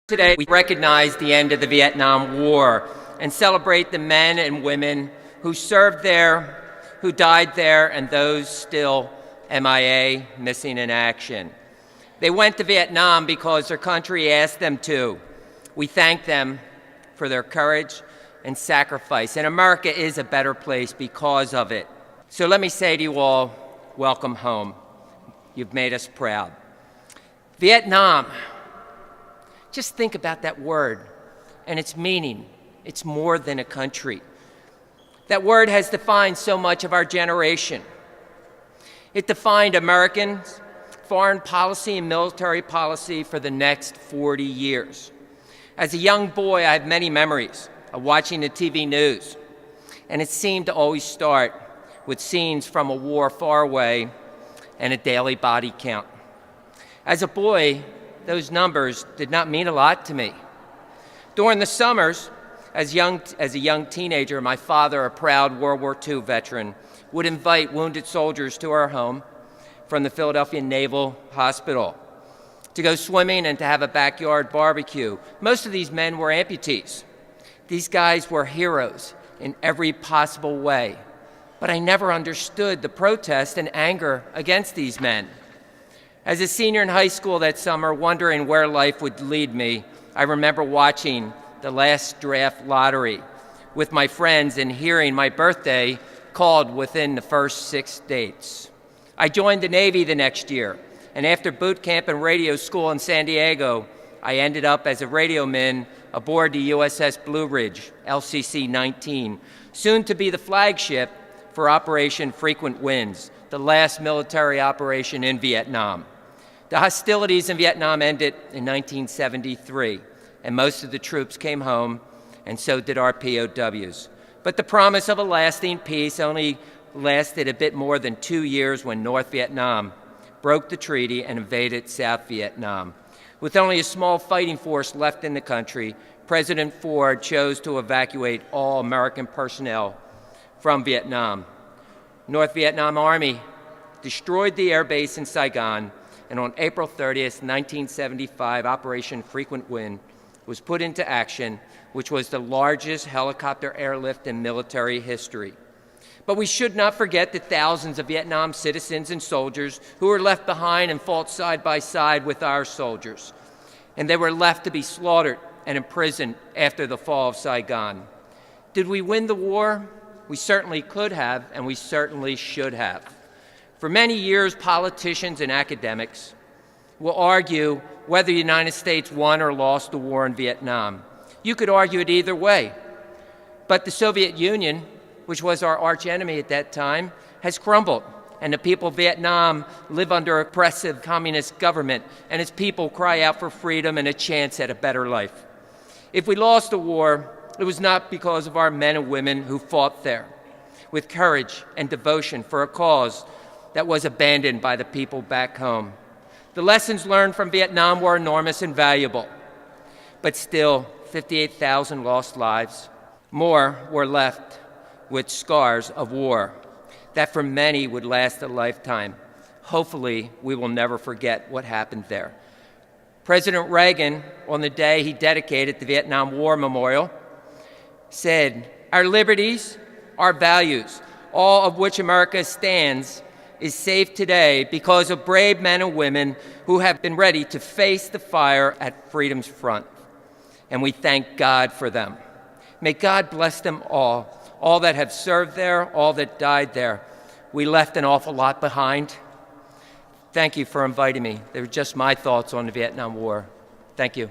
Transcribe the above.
Today, we recognize the end of the Vietnam War and celebrate the men and women who served there, who died there, and those still MIA, missing in action. They went to Vietnam because their country asked them to. We thank them for their courage and sacrifice, and America is a better place because of it. So let me say to you all, welcome home. You've made us proud. Vietnam. Just think about that word and its meaning. It's more than a country. That word has defined so much of our generation. It defined Americans' foreign policy and military policy for the next 40 years. As a young boy, I have many memories of watching the TV news, and it seemed to always start with scenes from a war far away and a daily body count. As a boy, those numbers did not mean a lot to me. During the summers, as a young teenager, my father, a proud World War II veteran, would invite wounded soldiers to our home from the Philadelphia Naval Hospital to go swimming and to have a backyard barbecue. Most of these men were amputees. These guys were heroes in every possible way. But I never understood the protest and anger against these men. As a senior in high school that summer, wondering where life would lead me, I remember watching the last draft lottery with my friends and hearing my birthday called within the first 6 dates. I joined the Navy the next year, and after boot camp and radio school in San Diego, I ended up as a radioman aboard the USS Blue Ridge, LCC-19, soon to be the flagship for Operation Frequent Winds, the last military operation in Vietnam. The hostilities in Vietnam ended in 1973, and most of the troops came home, and so did our POWs. But the promise of a lasting peace only lasted a bit more than 2 years when North Vietnam broke the treaty and invaded South Vietnam. With only a small fighting force left in the country, President Ford chose to evacuate all American personnel from Vietnam. North Vietnam Army destroyed the air base in Saigon, and on April 30th, 1975, Operation Frequent Wind was put into action, which was the largest helicopter airlift in military history. But we should not forget the thousands of Vietnam citizens and soldiers who were left behind and fought side by side with our soldiers. And they were left to be slaughtered and imprisoned after the fall of Saigon. Did we win the war? We certainly could have, and we certainly should have. For many years, politicians and academics will argue whether the United States won or lost the war in Vietnam. You could argue it either way. But the Soviet Union, which was our archenemy at that time, has crumbled, and the people of Vietnam live under an oppressive communist government, and its people cry out for freedom and a chance at a better life. If we lost the war, it was not because of our men and women who fought there with courage and devotion for a cause that was abandoned by the people back home. The lessons learned from Vietnam were enormous and valuable, but still 58,000 lost lives. More were left with scars of war that for many would last a lifetime. Hopefully, we will never forget what happened there. President Reagan, on the day he dedicated the Vietnam War Memorial, said, "Our liberties, our values, all of which America stands, is safe today because of brave men and women who have been ready to face the fire at freedom's front. And we thank God for them. May God bless them all that have served there, all that died there. We left an awful lot behind." Thank you for inviting me. They were just my thoughts on the Vietnam War. Thank you.